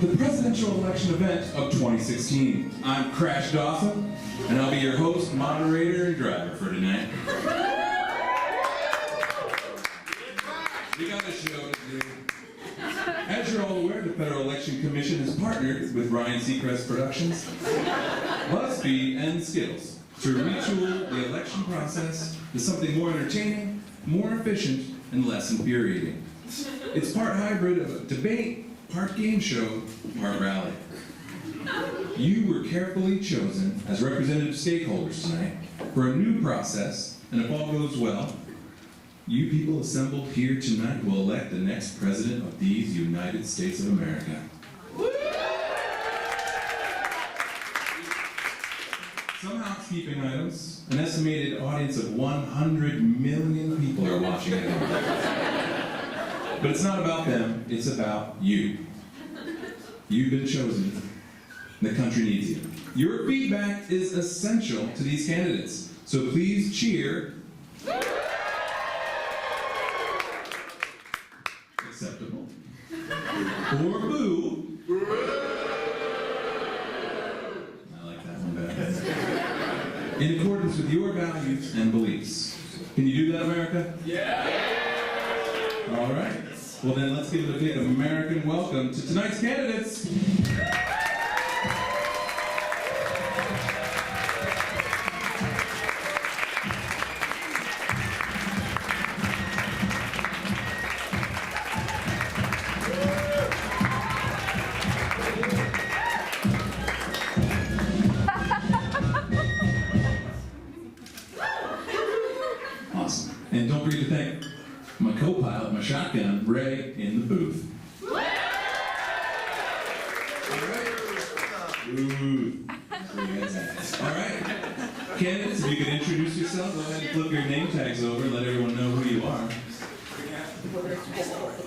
the presidential election event of 2016. I'm Crash Dawson, and I'll be your host, moderator, and driver for tonight. We got a show to do. As you're all aware, the Federal Election Commission has partnered with Ryan Seacrest Productions, BuzzFeed, and Skittles to retool the election process to something more entertaining, more efficient, and less infuriating. It's part hybrid of a debate, part game show, part rally. You were carefully chosen as representative stakeholders tonight for a new process, and if all goes well, you people assembled here tonight will elect the next president of these United States of America. Some housekeeping items. An estimated audience of 100 million people are watching it. But it's not about them, it's about you. You've been chosen. The country needs you. Your feedback is essential to these candidates. So please cheer. Acceptable. Or boo. I like that one better. In accordance with your values and beliefs. Can you do that, America? Yeah! All right. Well then, let's give it a big American welcome to tonight's candidates. Awesome. And don't forget to thank my co-pilot, my shotgun, Ray, in the booth. All right. Ooh. All right. Candidates, if you could introduce yourself, go ahead and flip your name tags over and let everyone know who you are.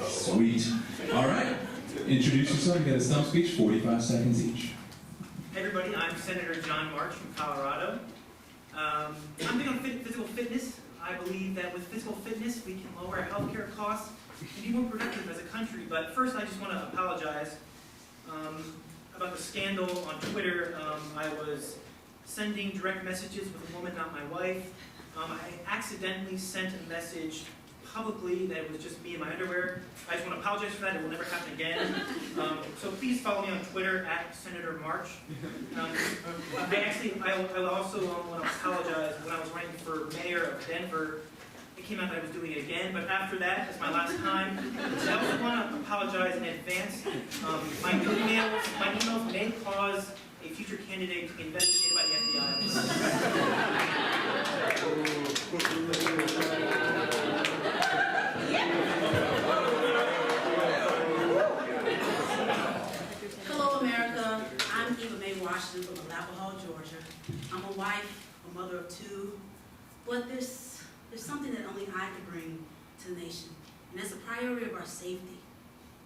Sweet. All right. Introduce yourself. You got a stump speech, 45 seconds each. Hey everybody, I'm Senator John March from Colorado. I'm big on physical fitness. I believe that with physical fitness, we can lower our healthcare costs and be more productive as a country. But first, I just want to apologize about the scandal on Twitter. I was sending direct messages with a woman, not my wife. I accidentally sent a message publicly that it was just me in my underwear. I just want to apologize for that. It will never happen again. So please follow me on Twitter at Senator March. I also want to apologize when I was running for mayor of Denver. It came out that I was doing it again, but after that, it's my last time. So I also want to apologize in advance. My emails may cause a future candidate to be investigated by the Hello, America. I'm Eva Mae Washington from Arapahoe, Georgia. I'm a wife, a mother of two, but there's something that only I can bring to the nation, and that's the priority of our safety.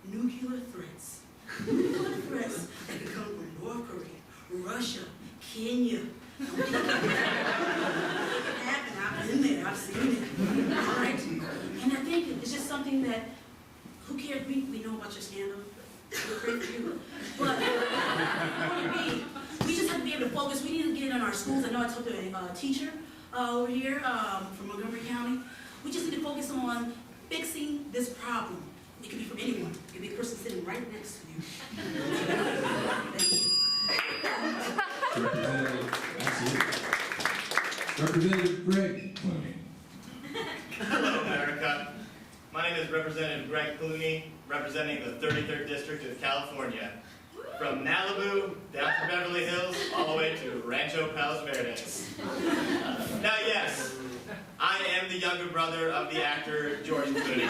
Nuclear threats. Nuclear threats that can come from North Korea, Russia, Kenya. It can happen. I've been there. I've seen it. All right? And I think it's just something that, who cares? We know about your scandal. We're great for you. But we just have to be able to focus. We need to get it in our schools. I know I talked to a teacher over here from Montgomery County. We just need to focus on fixing this problem. It could be from anyone. It could be a person sitting right next to you. Thank you. Representative Greg Clooney. Hello, America. My name is Representative Greg Clooney, representing the 33rd District of California. From Malibu, down to Beverly Hills, all the way to Rancho Palos Verdes. Now, yes, I am the younger brother of the actor George Clooney.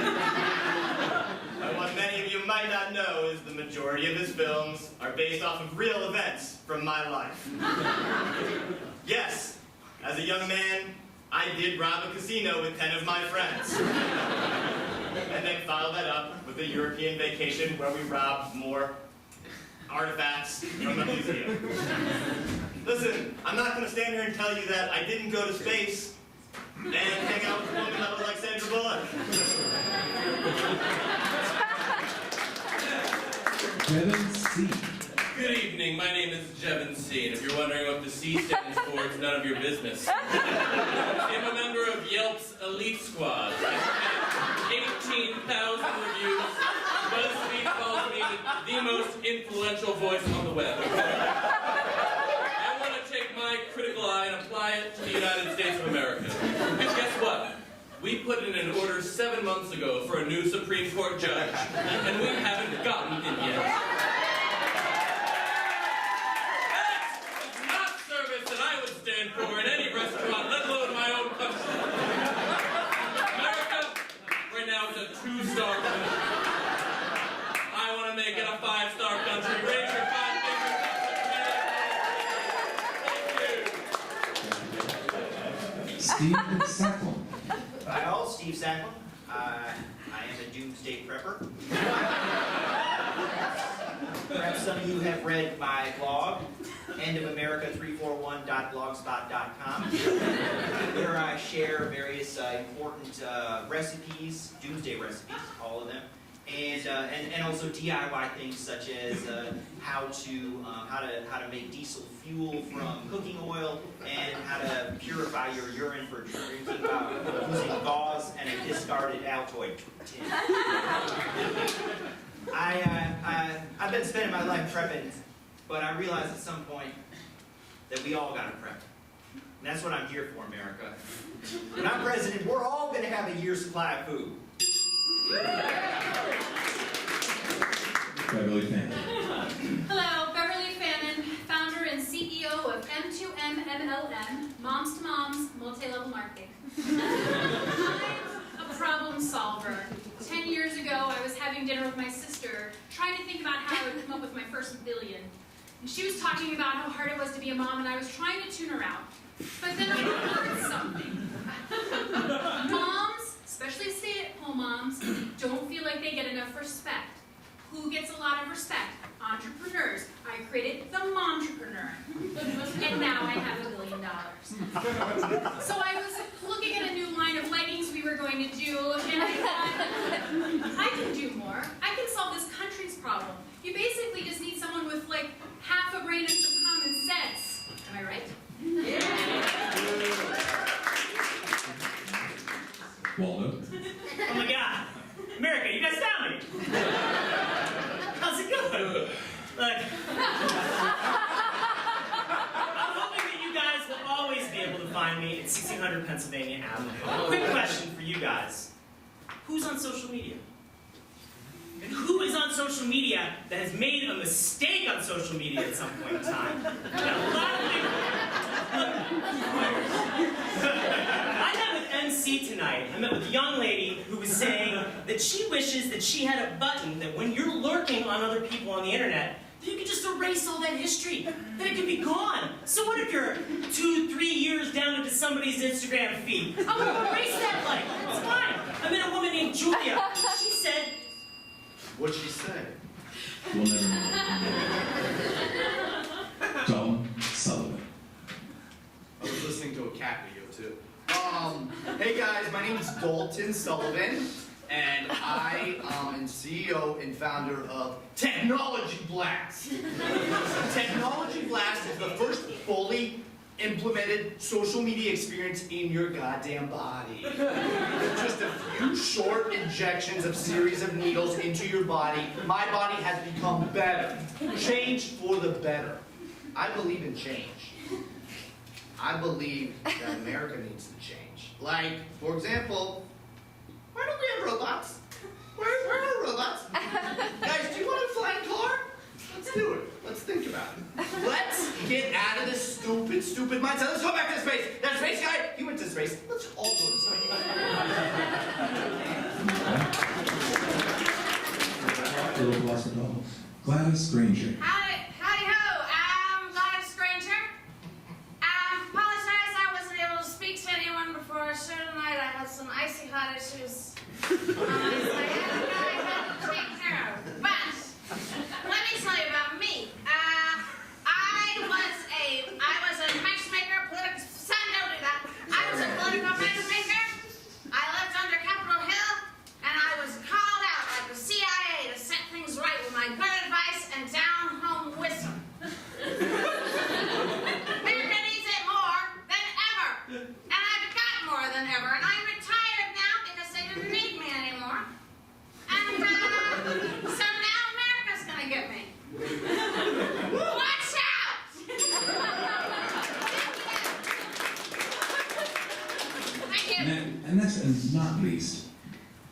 And what many of you might not know is the majority of his films are based off of real events from my life. Yes, as a young man, I did rob a casino with 10 of my friends. And then followed that up with a European vacation where we robbed more artifacts from the museum. Listen, I'm not going to stand here and tell you that I didn't go to space and hang out with a woman that was like Sandra Bullock. Jevin C. Good evening, my name is Jevin C. And if you're wondering what the C stands for, it's none of your business. I'm a member of Yelp's Elite Squad. I've 18,000 reviews. BuzzFeed calls me the most influential voice on the web. I want to take my critical eye and apply it to the United States of America. Because guess what? We put in an order 7 months ago for a new Supreme Court judge, and we haven't gotten it yet. That's not service that I would stand for in any restaurant, let alone my own country. America, right now, is a 2-star country. I want to make it a 5-star country. Raise your 5 fingers. Thank you. Steve Sacklin. Hi all, Steve Sacklin. I am a doomsday prepper. Perhaps some of you have read my blog, endofamerica341.blogspot.com, where I share various important recipes, doomsday recipes, all of them, and also DIY things such as how to make diesel fuel from cooking oil, and how to purify your urine for drinking using gauze and a discarded Altoid tin. I've been spending my life prepping, but I realized at some point that we all got to prep. And that's what I'm here for, America. When I'm president, we're all going to have a year's supply of food. Beverly Fannin. Hello, Beverly Fannin, founder and CEO of M2M MLM, Moms to Moms, multi-level marketing. I'm a problem solver. 10 years ago, I was having dinner with my sister, trying to think about how I would come up with my first billion. And she was talking about how hard it was to be a mom, and I was trying to tune her out. But then I learned something. Moms, especially stay-at-home moms, don't feel like they get enough respect. Who gets a lot of respect? Entrepreneurs. I created the Momtrepreneur. And now I have $1 billion. So I was looking at a new line of leggings we were going to do, and I thought, I can do more. I can solve this country's problem. You basically just need someone with like half a brain and some common sense. Am I right? Yeah. Waldo. Oh my God, America, you guys found me. How's it going? Look, I'm hoping that you guys will always be able to find me at 1600 Pennsylvania Avenue. Quick question for you guys. Who's on social media? And who is on social media that has made a mistake on social media at some point in time? Now, a lot of people... I met with MC tonight. I met with a young lady who was saying that she wishes that she had a button that when you're lurking on other people on the internet, that you could just erase all that history, that it could be gone. So what if you're 2-3 years down into somebody's Instagram feed? I'm gonna erase that like, it's fine. I met a woman named Julia. She said, What'd she say? We'll never know. Dalton Sullivan. I was listening to a cat video too. Hey guys, my name is Dalton Sullivan, and I am CEO and founder of Technology Blast. Technology Blast is the first fully implemented social media experience in your goddamn body. Just a few short injections of series of needles into your body. My body has become better. Change for the better. I believe in change. I believe that America needs to change. Like, for example, why don't we have robots? Where are robots? Guys, do you want a flying car? Let's do it. Let's think about it. Let's get out of this stupid mindset. Let's go back to space. That space guy, he went to space. Let's all go to space. Little Blossom Dolls. Gladys Granger. Howdy ho, I'm Gladys Granger. Apologize I wasn't able to speak to anyone before our show tonight. I had some icy hot issues I had to take care of. But let me tell you about me. I was a matchmaker, son, don't do that. I was a political matchmaker. I lived under Capitol Hill, and I was called out like the CIA to set things right with my good advice Watch out! Thank you. And next and not least,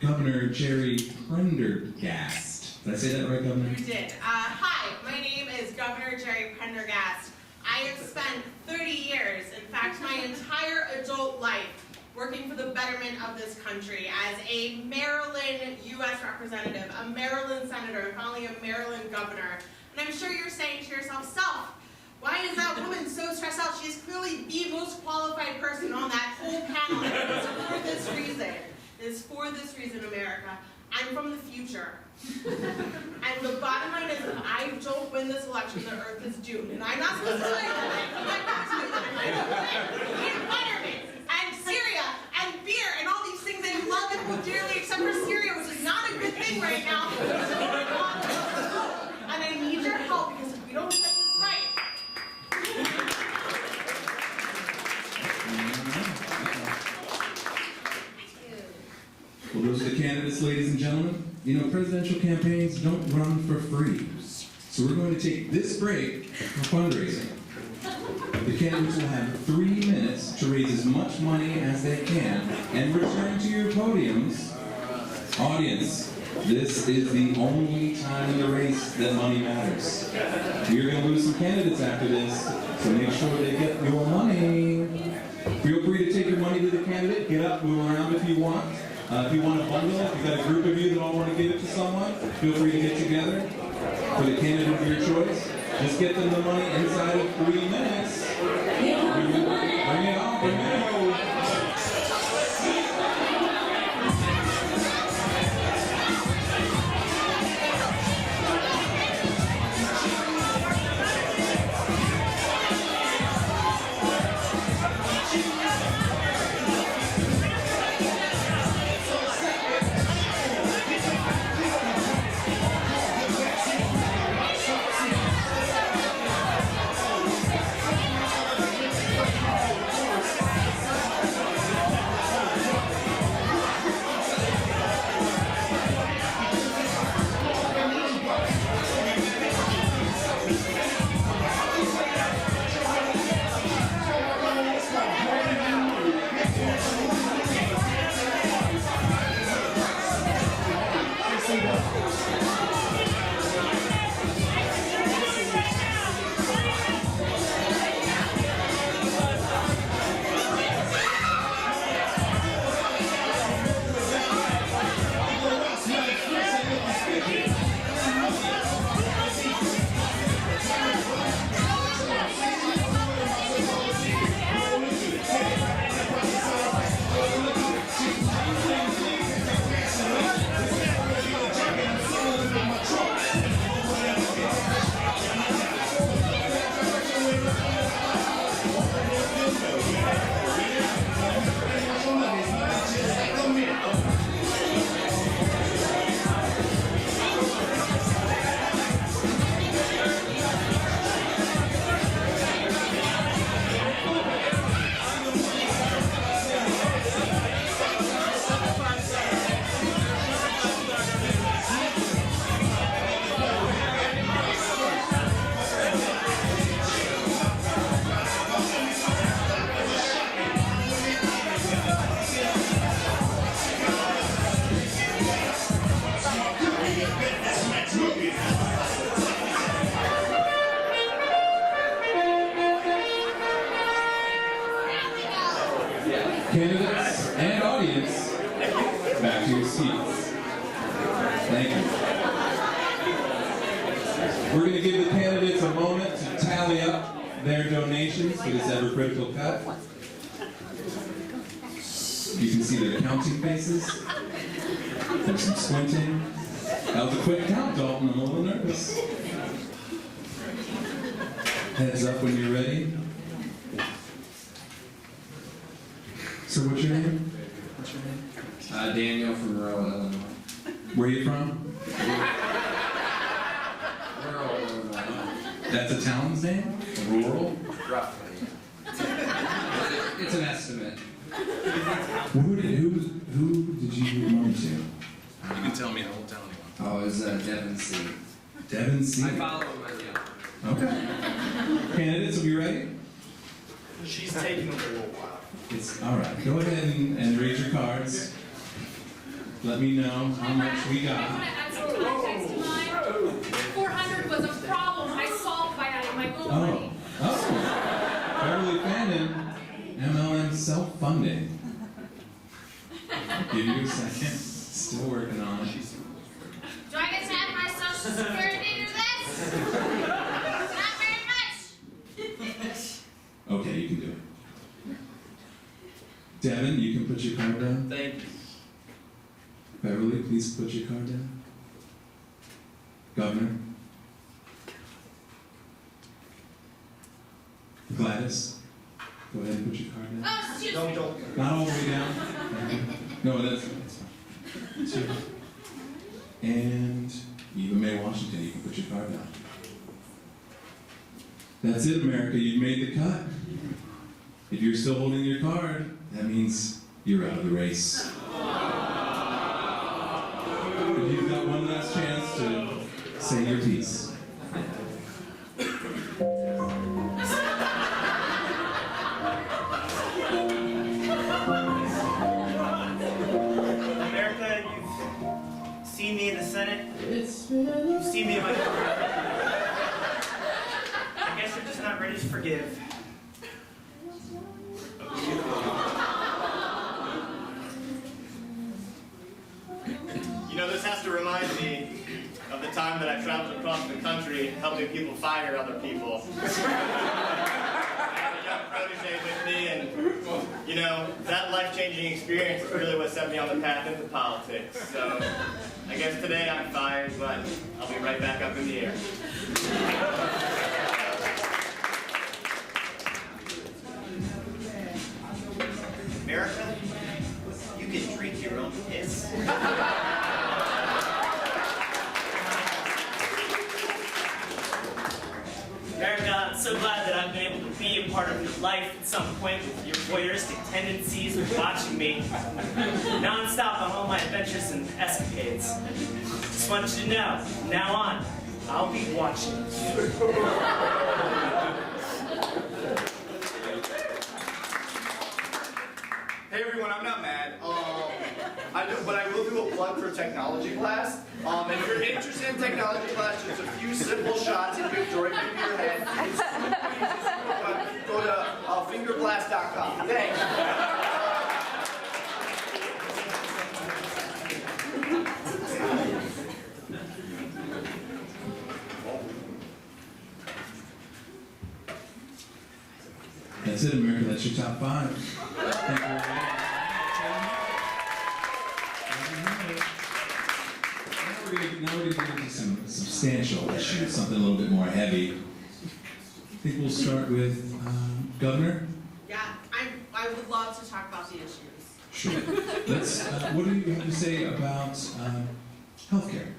Governor Jerry Prendergast. Did I say that right, Governor? You did. Hi, my name is Governor Jerry Prendergast. I have spent 30 years, in fact, my entire adult life, working for the betterment of this country as a Maryland U.S. representative, a Maryland senator, and finally a Maryland governor. And I'm sure you're saying to yourself, Self, why is that woman so stressed out? She's clearly the most qualified person on that whole panel. And it's for this reason. It is for this reason, America. I'm from the future. And the bottom line is, if I don't win this election, the earth is doomed. And I'm not supposed to say that. I'm not supposed to in betterment, and Syria, and beer, and all these things that you love and hold dearly, except for Syria, which is not a good thing right now. And I need your help, because if we don't set this right, Well, those are the candidates, ladies and gentlemen. You know, presidential campaigns don't run for free. So we're going to take this break for fundraising. The candidates will have 3 minutes to raise as much money as they can and return to your podiums. Audience, this is the only time in the race that money matters. You're going to lose some candidates after this, so make sure they get your money. Feel free to take your money to the candidate. Get up, move around if you want. If you want a bundle, if you've got a group of you that all want to give it to someone, feel free to get together for the candidate of your choice. Just get them the money inside of 3 minutes. Bring it on, bring it on. Candidates and audience, back to your seats. Thank you. We're going to give the candidates a moment to tally up their donations for this ever-critical cut. You can see their counting faces. There's some squinting. That was a quick count, Dalton. I'm a little nervous. Heads up when you're ready. So what's your name? Daniel from rural Illinois. Where are you from? Rural Illinois. That's a town's name? Rural? Roughly. It's an estimate. Well, who did you give money to? You can tell me the whole town you want. Oh, it was Devon C. Devin C. I follow him on Yelp. Okay. Candidates, will be ready? She's taking a little while. It's all right. Go ahead and read your cards. Let me know how much we I got. want to add some context to mine. 400 was a problem I solved by adding my own money. Oh. Beverly Fannin, MLM self-funding. Give you a second. Still working on it. Do I get to add my social security to this? Not very much. Okay, you can do it. Devin, you can put your card down. Thank you. Beverly, please put your card down. Governor. Gladys, go ahead and put your card down. Oh, excuse me. Don't. Not all the way down. No, that's fine. Two. And Eva Mae Washington, you can put your card down. That's it, America. You've made the cut. If you're still holding your card, that means you're out of the race. But you've got one last chance to say your piece. America, you've seen me in the Senate. You've seen me in my career. I guess you're just not ready to forgive. You know, this has to remind me of the time that I traveled across the country helping people fire other people. I had a young protege with me, and, you know, that life-changing experience is really what set me on the path into politics. So, I guess today I'm fired, but I'll be right back up in the air. America, you can drink your own piss. America, I'm so glad that I've been able to be a part of your life at some point with your voyeuristic tendencies of watching me non-stop on all my adventures and escapades. Just want you to know, from now on, I'll be watching you. Hey everyone, I'm not mad. But I will do a plug for technology class. If you're interested in technology class, just a few simple shots you can directly to your head. It's super easy. Go to fingerblast.com. Thanks. That's it, America. That's your top five. Thank you very much. Now we're going to get into some substantial issues, something a little bit more heavy. I think we'll start with Governor. Yeah, I would love to talk about the issues. Sure. Let's. What do you have to say about healthcare?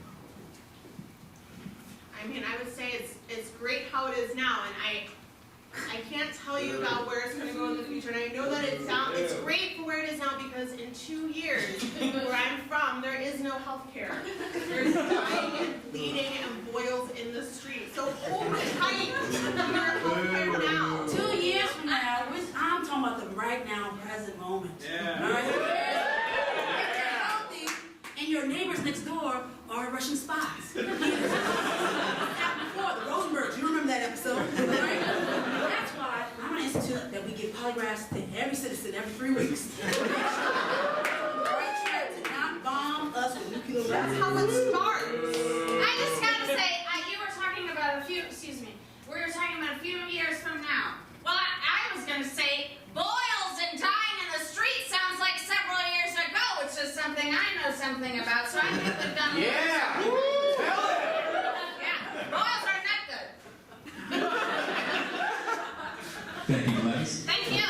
I mean, I would say it's great how it is now, and I can't tell you about where it's going to go in the future. And I know that it's great for where it is now because in 2 years, where I'm from, there is no health care. There's dying and bleeding and boils in the street. So hold tight to your health care now. 2 years from now, I'm talking about the right now, present moment. Yeah. All right? If you're healthy and your neighbors next door are Russian spies. It's happened before, the Rosenbergs. You remember that episode, right? That's why I'm an institute that we give polygraphs to every citizen every 3 weeks. Right here to not bomb us with nuclear weapons. That's how it starts. I just gotta say, you were talking about we were talking about a few years from now. Well, I was gonna say, boils and dying in the street sounds like several years ago, which is something I know something about, so I think we've done a Yeah! Tell it! Yeah, boils are not good. Thank you, Gladys. Thank you.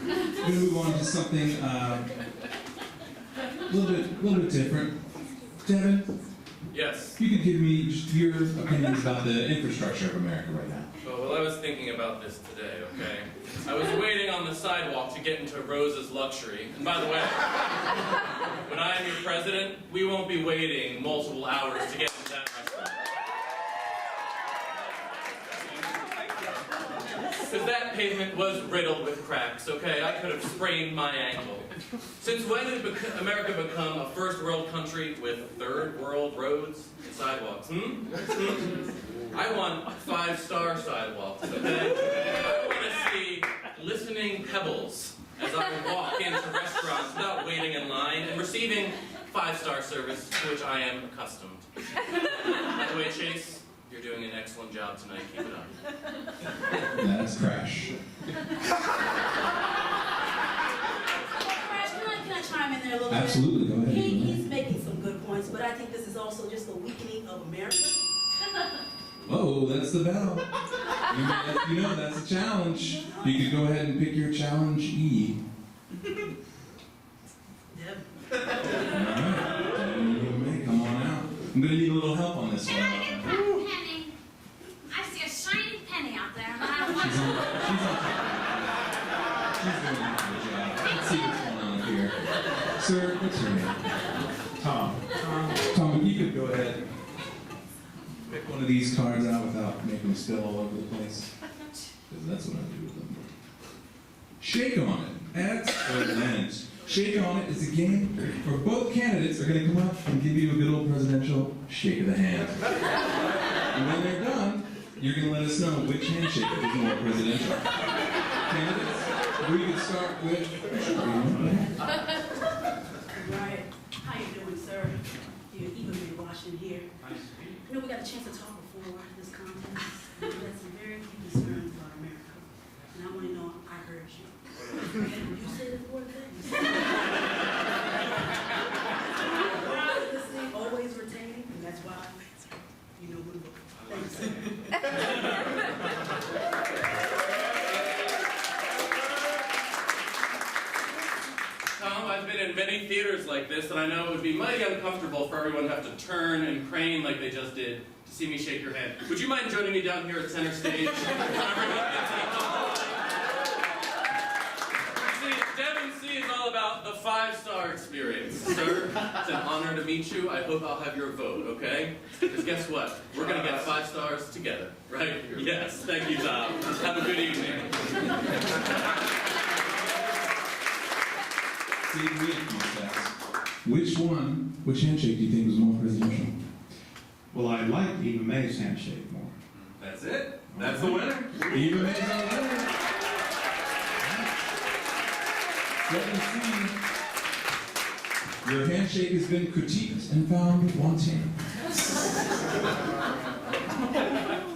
We're going to move on to something a little bit different. Devin, Yes. you can give me just your opinions about the infrastructure of America right now. Oh, well, I was thinking about this today, okay? I was waiting on the sidewalk to get into Rose's luxury. And by the way, when I am your president, we won't be waiting multiple hours to get into that restaurant. because that pavement was riddled with cracks, okay? I could have sprained my ankle. Since when did America become a first world country with third world roads and sidewalks, I want 5-star sidewalks, okay? I want to see listening pebbles as I walk into restaurants without waiting in line and receiving 5-star service to which I am accustomed. By the way, Chase, you're doing an excellent job tonight. Keep it up. That's Crash. Crash, can I chime in there a little Absolutely, go bit? ahead. He's making some good points, but I think this is also just a weakening of America. Whoa, that's the bell. You know, that's a challenge. You could go ahead and pick your challenge E. Deb. Alright, come on out. I'm gonna need a little help on this one. Can I get that penny? I see a shiny penny out there, but I don't want She's it. on the job. Let's see what's going on here. Sir, what's your name? Tom. Tom, if you could go ahead. Pick one of these cards out without making them spill all over the place. Because that's what I do with them. Shake on it. Excellent. Shake on it is a game where both candidates are going to come up and give you a good old presidential shake of the hand. And when they're done, you're going to let us know which handshake is more presidential. Candidates, we can start with... Right. How you doing, sir? You're even been watching here. You know, we got a chance to talk before this contest. You had some very deep concerns about America. And I want to know, I heard you. You said the word things. Always listening, always retaining, and that's why you know who to look. Thanks, sir. Tom, I've been in many theaters like this, and I know it would be mighty uncomfortable for everyone to have to turn and crane like they just did to see me shake your hand. Would you mind joining me down here at center stage? See, Devon C is all about the 5-star experience. Sir, it's an honor to meet you. I hope I'll have your vote, okay? Because guess what? We're going to get 5 stars together, right? Yes, thank you, Tom. Have a good evening. Which handshake do you think was more presidential? Well, I liked Eva May's handshake more. That's it. That's the winner. Eva May's our winner. 17. Your handshake has been critiqued and found wanting.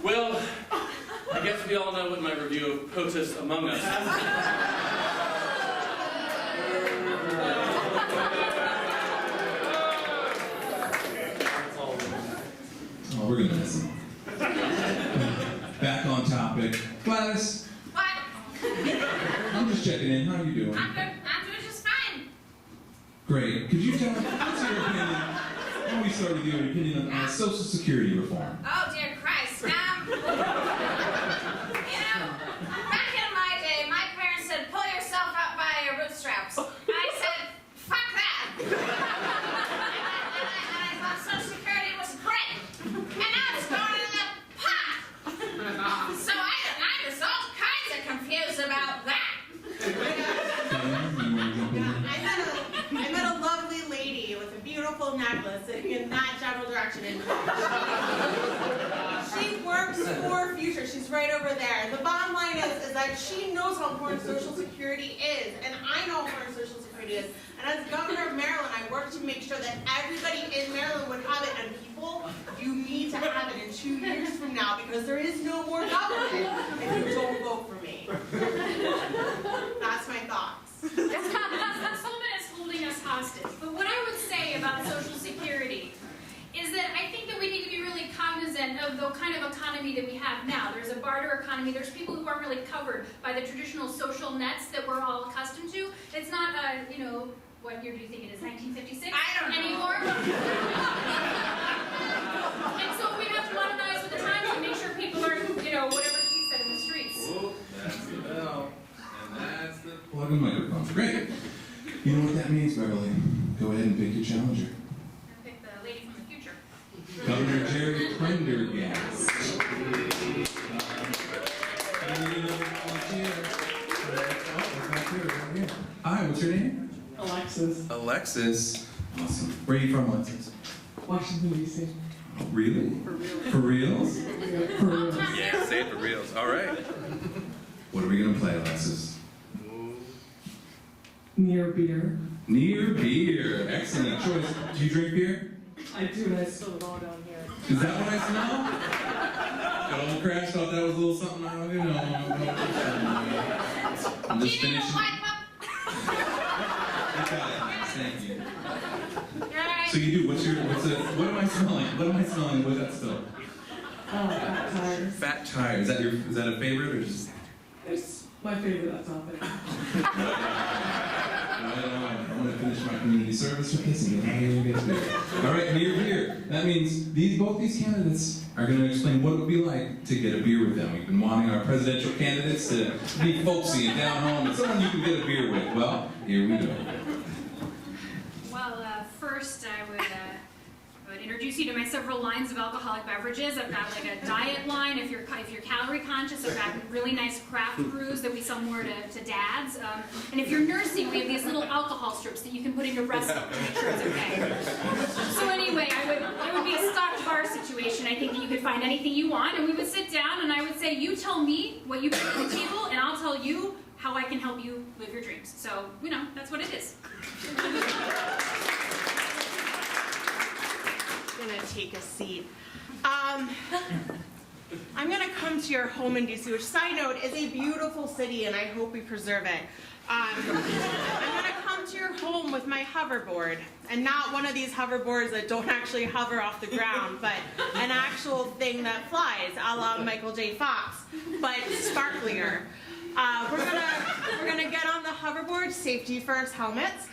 Well, I guess we all know what my review of POTUS Among Us is. Oh, we're gonna miss him. Back on topic. Gladys, What? I'm just checking in. How are you doing? I'm doing just fine. Great. Could you tell me, what's your opinion? Why don't we start with your opinion on Social Security reform? Oh, dear Christ. Back in my day, my parents said, pull yourself up by your bootstraps. I said, fuck that. and I thought Social Security was great. And now it's going in the pot. So I'm just all kinds of confused about that. I met a lovely lady with a beautiful necklace sitting in that general direction. And she works for future. She's right over there. The bottom line is that she knows how important Social Security is, and I know how important Social Security is. And as governor of Maryland, I work to make sure that everybody in Maryland would have it. And people, you need to have it in 2 years from now because there is no more government if you don't vote for me. That's my thoughts. Sullivan is holding us hostage. But what I would say about Social Security is that I think that we need to be really cognizant of the kind of economy that we have now. There's a barter economy. There's people who aren't really covered by the traditional social nets that we're all accustomed to. It's not, what year do you think it is? 1956? I don't know. Anymore? And so we have to modernize with the times and make sure people are, whatever he said in the streets. Oh, that's the bell. And that's the plug-in microphone. Great. You know what that means, Beverly? Go ahead and pick your challenger. I picked the lady from the future. Governor Jerry Prendergast. what's your name? Alexis, Alexis. Awesome. Where are you from, Alexis? Washington, D.C. Oh, really? For reals? For real. Yeah, say it for reals. All right. What are we gonna play, Alexis? Near beer. Near beer. Excellent choice. Do you drink beer? I do, and I spill it all down here. Is that what I smell? Got all crashed. Thought that was a little something. I don't know. I'm just finishing. Thank you. So you do. What am I smelling? What am I smelling? What's that still? Fat tires. Fat tire. Is that a favorite or just? It's my favorite that's out there. I'm going to finish my community service with this and get out of here and get beer. All right, near beer. That means both these candidates are going to explain what it would be like to get a beer with them. We've been wanting our presidential candidates to be folksy and down home and someone you can get a beer with. Well, here we go. Well, first I would introduce you to my several lines of alcoholic beverages. I've got like a diet line. If you're calorie conscious, I've got really nice craft brews that we sell more to dads. And if you're nursing, we have these little alcohol strips that you can put in your breast milk to make sure it's okay. So anyway, it would be a stocked bar situation. I think that you could find anything you want, and we would sit down, and I would say, you tell me what you bring to the table, and I'll tell you how I can help you live your dreams. So, that's what it is. Gonna take a seat. I'm gonna come to your home in DC, which, side note, is a beautiful city, and I hope we preserve it. I'm gonna come to your home with my hoverboard, and not one of these hoverboards that don't actually hover off the ground, but an actual thing that flies, a la Michael J. Fox, but sparklier. We're gonna get on the hoverboard, safety first, helmets.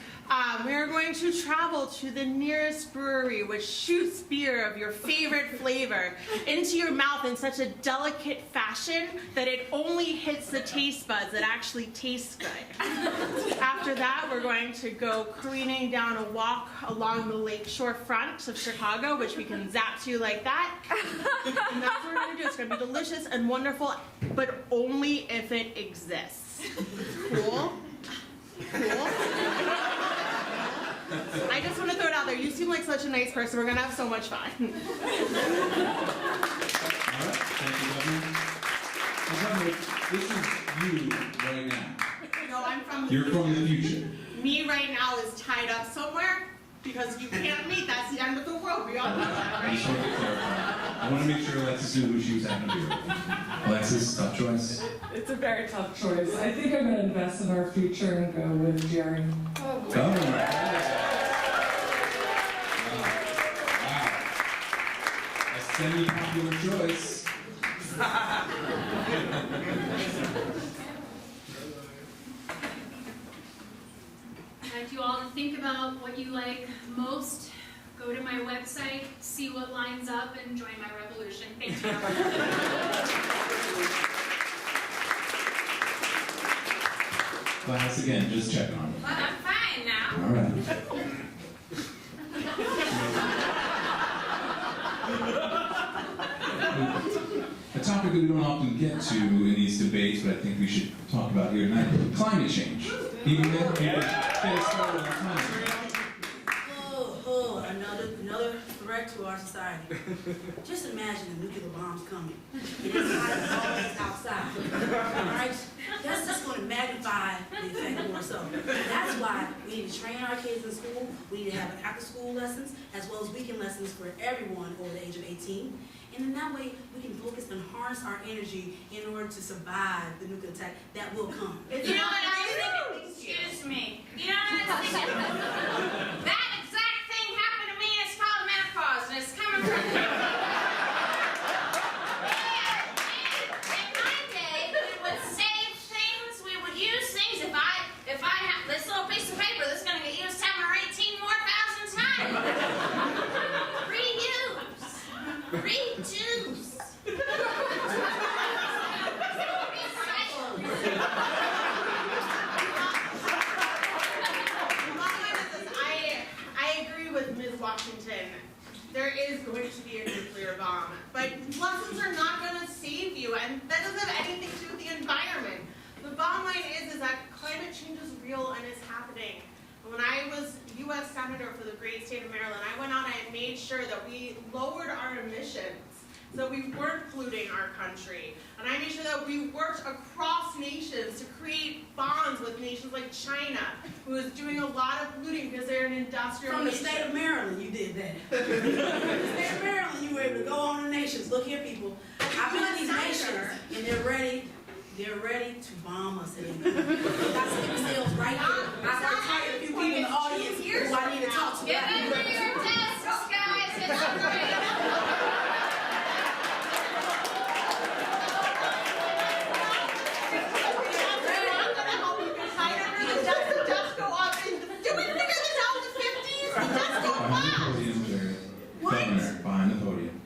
We're going to travel to the nearest brewery, which shoots beer of your favorite flavor into your mouth in such a delicate fashion that it only hits the taste buds that actually taste good. After that, we're going to go careening down a walk along the lakeshore front of Chicago, which we can zap to like that. And that's what we're going to do. It's going to be delicious and wonderful, but only if it exists. Cool? Cool? I just want to throw it out there. You seem like such a nice person. We're going to have so much fun. All right, thank you, Governor. This is you right now. No, I'm from the You're from the future. Me right now is tied up somewhere because you can't meet. That's the end of the world. We all know that, I just right? want to clarify. I want to make sure Alexis knew who she was having a beer with. Alexis, tough choice. It's a very tough choice. I think I'm going to invest in our future and go with Jerry. Oh, wow. A semi-popular choice. I'd like you all to think about what you like most. Go to my website, see what lines up, and join my revolution. Thank you. Class again, just checking on you. Well, I'm fine now. All right. A topic that we don't often get to in these debates, but I think we should talk about here tonight: climate change. Even though people get us started on climate change. Another threat to our society. Just imagine the nuclear bombs coming. It is hot as always outside. All right? That's just going to magnify the effect more so. That's why we need to train our kids in school. We need to have after-school lessons as well as weekend lessons for everyone over the age of 18. And in that way, we can focus and harness our energy in order to survive the nuclear attack that will come. You know what I was thinking? Excuse me. You know what I was thinking? That exact thing happened to me. It's called menopause, and it's coming from me. In my day, we would save things. We would use things. If I have this little piece of paper that's going to get used 7 or 18 more thousand times. Reuse. Reduce. sure that we lowered our emissions, so we weren't polluting our country. And I made sure that we worked across nations to create bonds with nations like China, who is doing a lot of polluting because they're an industrial From the nation. state of Maryland, you did that. From the state of Maryland, you were able to go on the nations. Look here, people. I've been in these nations, and they're ready to bomb us. And I see themselves right here. I've already talked to a few people in the audience who I need to talk to. Get under your desks, guys. It's great. Behind the podium.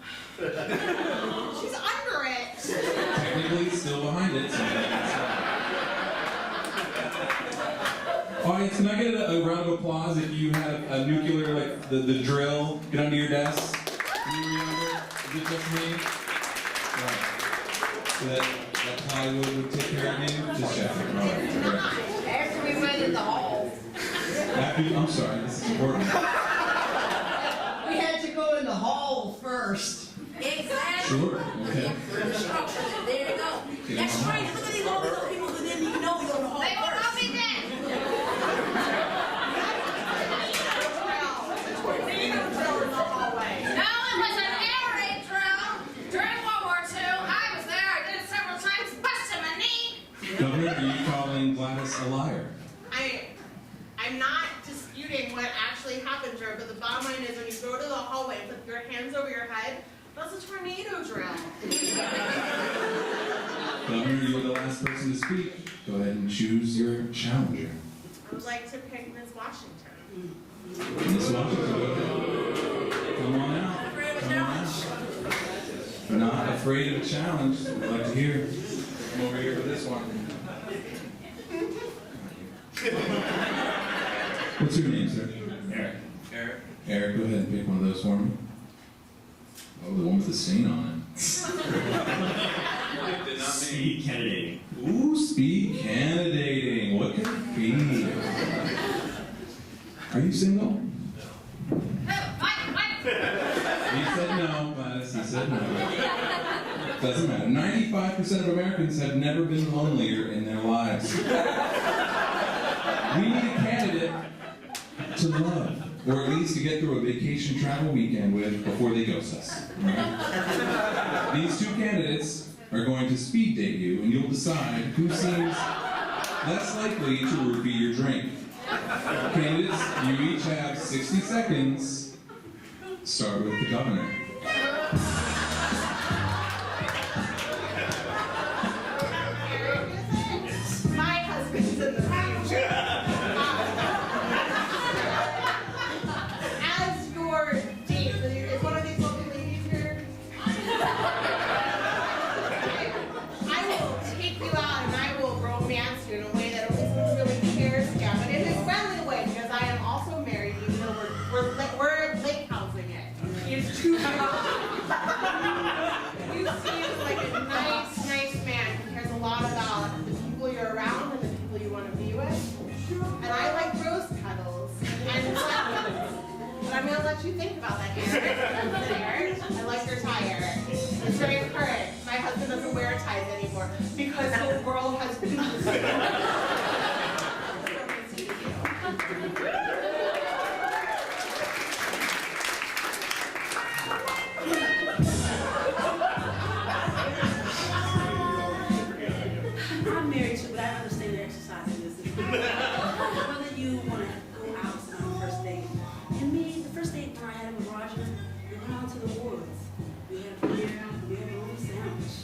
She's under it. Technically, still behind it. So Audience, can I get a round of applause if you had a nuclear, like the drill, get under your desk when you were younger? Is it just me? Right. So that plywood would take care of you? Just checking. All right. Great. After we went in the hall. I'm sorry, this is important. We had to go in the hall first. Exactly. Sure, okay. There you go. That's right. Look at these all these people who didn't even know we go to the hall They will not first. be dead. No, it was an air raid drill. During World War II, I was there. I did it several times, busted my knee. Governor, are you calling Gladys a liar? I'm not disputing what actually happened to her, but the bottom line is when you go to the hallway and put your hands over your head, that's a tornado drill. Governor, you were the last person to speak. Go ahead and choose your challenger. I would like to pick Ms. Washington. Miss Washington, go ahead. Come on out. Come on out. Not afraid of a challenge. I'd like to hear. Come over here for this one. What's your name, sir? Eric. Eric, go ahead and pick one of those for me. Oh, the one with the stain on it. Speed candidating. Ooh, speed candidating. What could it be? Are you single? He said no, Gladys. He said no. Doesn't matter. 95% of Americans have never been lonelier in their lives. We need a candidate to love, or at least to get through a vacation travel weekend with before they ghost us. Right? These two candidates are going to speed date you, and you'll decide who seems less likely to roofie your drink. Candidates, you each have 60 seconds. Start with the governor. My husband's in the future. As your date, is one of these lovely ladies here? I will take you out and I will romance you in a way that only someone really cares about, but in a friendly way, because I am also married, even though we're lake housing it. It's too You seem like a nice man who cares a lot about the people you're around and the people you want to be with. And I like rose petals and but I'm gonna let you think about that, Eric. I like your tie, Eric. It's very current. My husband doesn't wear ties anymore because the world has been I'm married too, but I understand the exercise in this. Whether you want to go out on the first date. And me, the first date when I had with Roger, we went out to the woods. We had a beer, we had a little sandwich.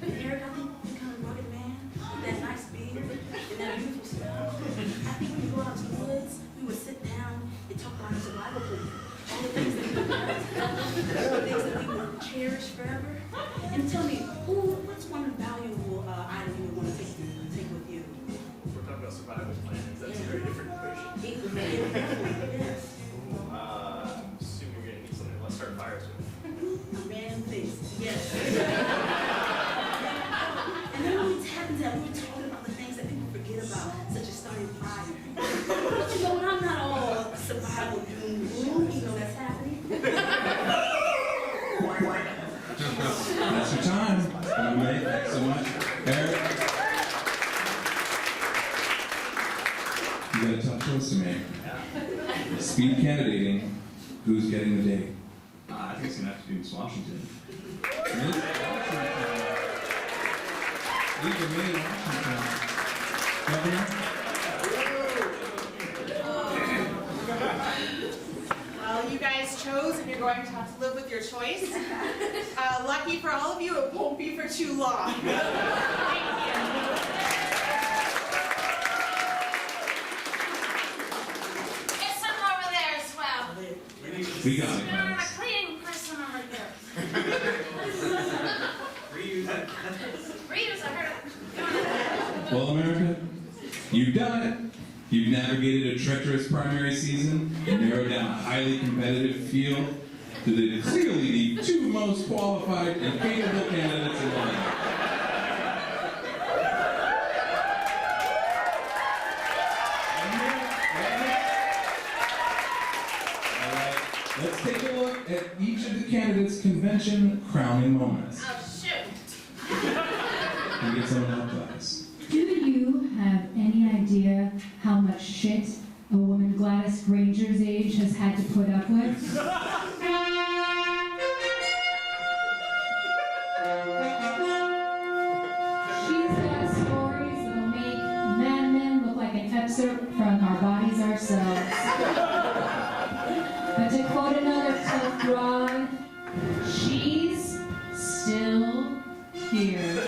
And Eric, I think you're kind of rugged man with that nice beard and that beautiful smile. I think when we go out to the woods, we would sit down and talk about our survival plan. All the things that we want, all the things that we want to cherish forever. And tell me, what's one valuable item you would want to take with you? We're talking about survival plans. That's a very different equation. Yes. I'm assuming you're going to need something to start fires with. Man face. Yes. And then when we tapped into that, we were talking about the things that people forget about, such as starting fire. But you know what? I'm not all survival doom gloom, even though that's happening. choice to make. Speed candidating, who's getting the day? I think it's gonna have to be Miss Washington. Miss Washington. Eva May Washington. Governor? Well, you guys chose, and you're going to have to live with your choice. Lucky for all of you, it won't be for too long. Thank you. Get some over there as well. We got it, A guys. cleaning person over there. Reuse, I heard it. Well, America, you've done it. You've navigated a treacherous primary season and narrowed down a highly competitive field to the clearly the two most qualified and capable candidates in line. All right, let's take a look at each of the candidates' convention crowning moments. Oh, shoot. Can we get someone to help us? Do you have any idea how much shit a woman Gladys Granger's age has had to put up with? She's got stories that'll make Mad Men look like an excerpt from Our Bodies Ourselves. But to quote another tough broad, she's still here.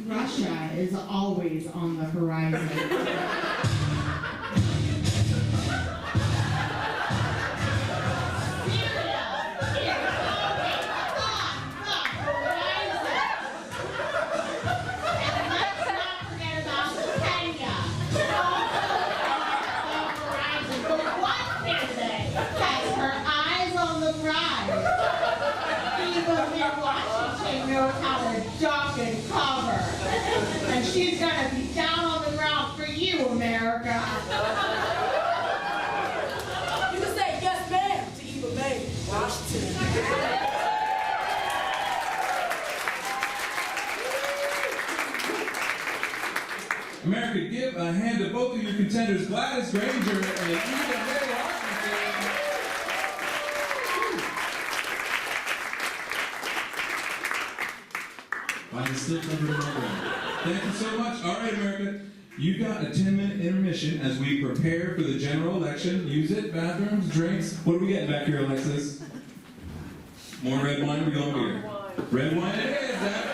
Russia is always on the horizon. Knows how to duck and cover. And she's gonna be down on the ground for you, America. You can say yes, ma'am, to Eva May Washington. America, give a hand to both of your contenders, Gladys Granger and Eva May Washington. Wow, it's still coming around. Thank you so much. All right, America, you've got a 10-minute intermission as we prepare for the general election. Use it, bathrooms, drinks. What are we getting back here, Alexis? More red wine? We're going beer. Red wine it is.